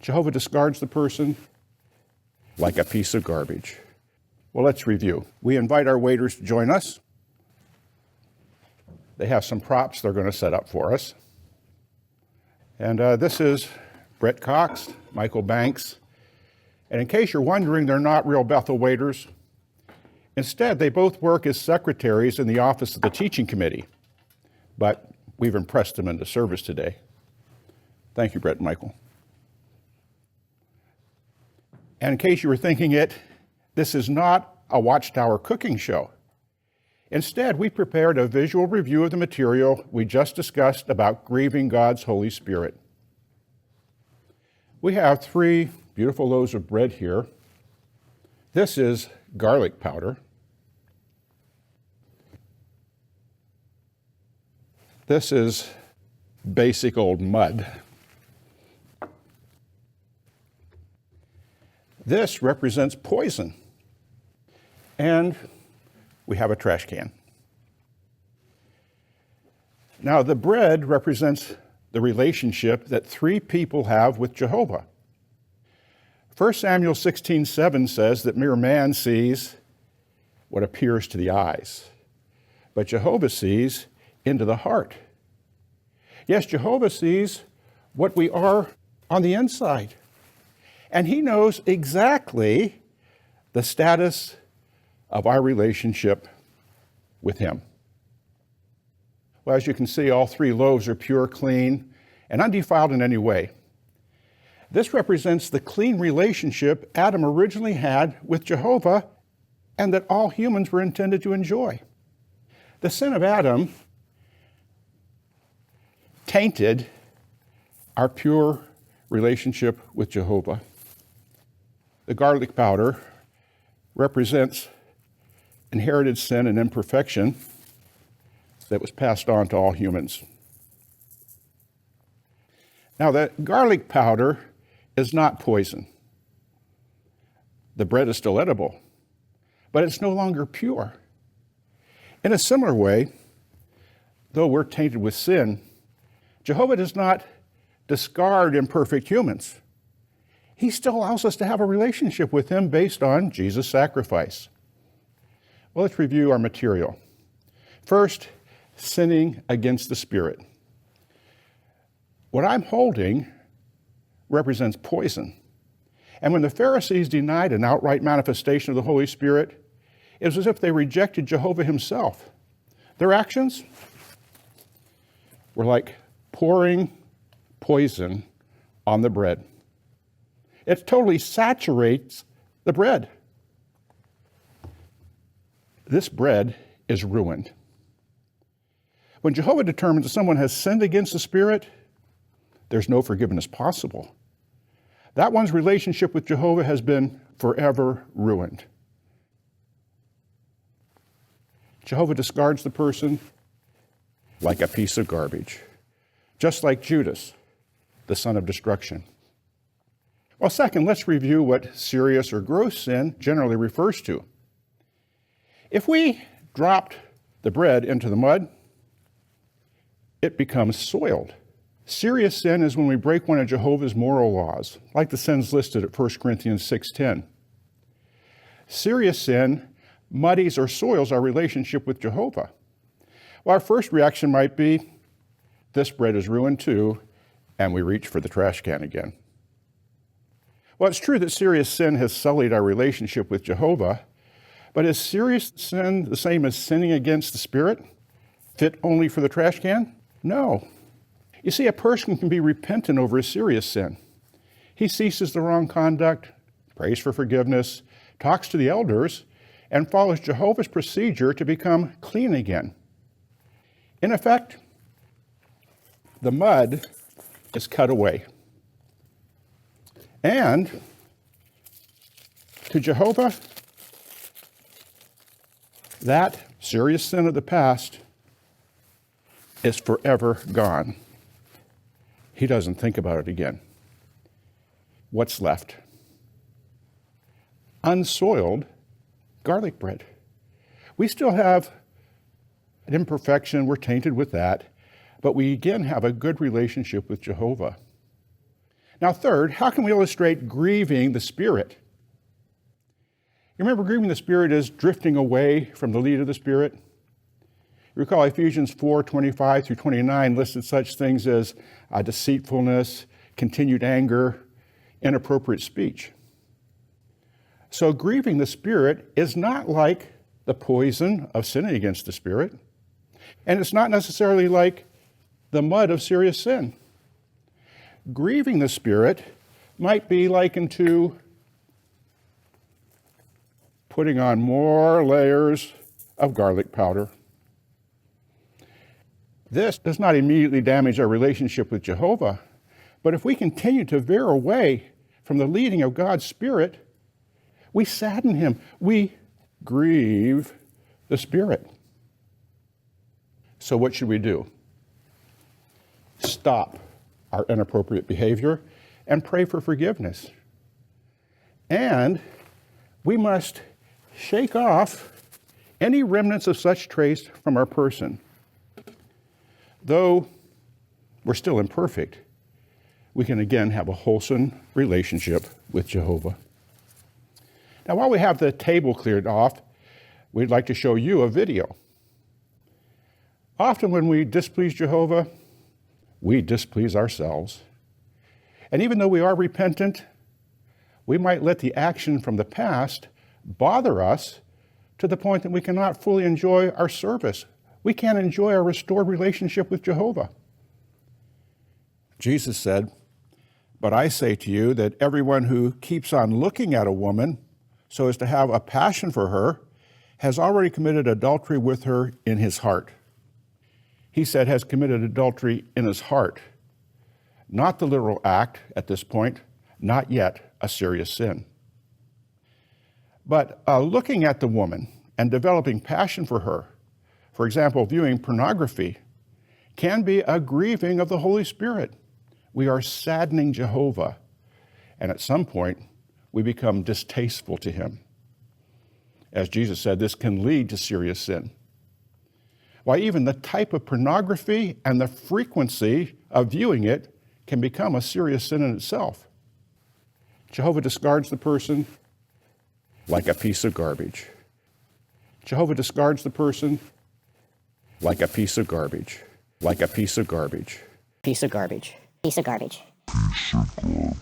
Jehovah discards the person like a piece of garbage. Well, let's review. We invite our waiters to join us. They have some props they're going to set up for us. And this is Brett Cox, Michael Banks. And in case you're wondering, they're not real Bethel waiters. Instead, they both work as secretaries in the office of the teaching committee. But we've impressed them into service today. Thank you, Brett and Michael. And in case you were thinking it, this is not a Watchtower cooking show. Instead, we prepared a visual review of the material we just discussed about grieving God's Holy Spirit. We have 3 beautiful loaves of bread here. This is garlic powder. This is basic old mud. This represents poison. And we have a trash can. Now, the bread represents the relationship that 3 people have with Jehovah. 1 Samuel 16:7 says that mere man sees what appears to the eyes, but Jehovah sees into the heart. Yes, Jehovah sees what we are on the inside, and he knows exactly the status of our relationship with him. Well, as you can see, all 3 loaves are pure, clean, and undefiled in any way. This represents the clean relationship Adam originally had with Jehovah and that all humans were intended to enjoy. The sin of Adam tainted our pure relationship with Jehovah. The garlic powder represents inherited sin and imperfection that was passed on to all humans. Now, the garlic powder is not poison. The bread is still edible, but it's no longer pure. In a similar way, though we're tainted with sin, Jehovah does not discard imperfect humans. He still allows us to have a relationship with him based on Jesus' sacrifice. Well, let's review our material. First, sinning against the Spirit. What I'm holding represents poison. And when the Pharisees denied an outright manifestation of the Holy Spirit, it was as if they rejected Jehovah himself. Their actions were like pouring poison on the bread. It totally saturates the bread. This bread is ruined. When Jehovah determines that someone has sinned against the Spirit, there's no forgiveness possible. That one's relationship with Jehovah has been forever ruined. Jehovah discards the person like a piece of garbage, just like Judas, the son of destruction. Well, second, let's review what serious or gross sin generally refers to. If we dropped the bread into the mud, it becomes soiled. Serious sin is when we break one of Jehovah's moral laws, like the sins listed at 1 Corinthians 6:10. Serious sin muddies or soils our relationship with Jehovah. Well, our first reaction might be, this bread is ruined too, and we reach for the trash can again. Well, it's true that serious sin has sullied our relationship with Jehovah, but is serious sin the same as sinning against the Spirit, fit only for the trash can? No. You see, a person can be repentant over a serious sin. He ceases the wrong conduct, prays for forgiveness, talks to the elders, and follows Jehovah's procedure to become clean again. In effect, the mud is cut away. And to Jehovah, that serious sin of the past is forever gone. He doesn't think about it again. What's left? Unsoiled garlic bread. We still have an imperfection, we're tainted with that, but we again have a good relationship with Jehovah. Now, third, how can we illustrate grieving the Spirit? You remember, grieving the Spirit is drifting away from the lead of the Spirit. You recall Ephesians 4:25 through 29 listed such things as deceitfulness, continued anger, inappropriate speech. So grieving the Spirit is not like the poison of sinning against the Spirit, and it's not necessarily like the mud of serious sin. Grieving the Spirit might be likened to putting on more layers of garlic powder. This does not immediately damage our relationship with Jehovah, but if we continue to veer away from the leading of God's Spirit, we sadden him. We grieve the Spirit. So what should we do? Stop our inappropriate behavior and pray for forgiveness. And we must shake off any remnants of such traits from our person. Though we're still imperfect, we can again have a wholesome relationship with Jehovah. Now, while we have the table cleared off, we'd like to show you a video. Often when we displease Jehovah, we displease ourselves. And even though we are repentant, we might let the action from the past bother us to the point that we cannot fully enjoy our service. We can't enjoy our restored relationship with Jehovah. Jesus said, "But I say to you that everyone who keeps on looking at a woman so as to have a passion for her has already committed adultery with her in his heart." He said has committed adultery in his heart. Not the literal act at this point, not yet a serious sin. But looking at the woman and developing passion for her, for example, viewing pornography, can be a grieving of the Holy Spirit. We are saddening Jehovah, and at some point, we become distasteful to him. As Jesus said, this can lead to serious sin. Why, even the type of pornography and the frequency of viewing it can become a serious sin in itself. Jehovah discards the person like a piece of garbage. Jehovah discards the person like a piece of garbage. Like a piece of garbage. Piece of garbage. Piece of garbage. Piece of garbage.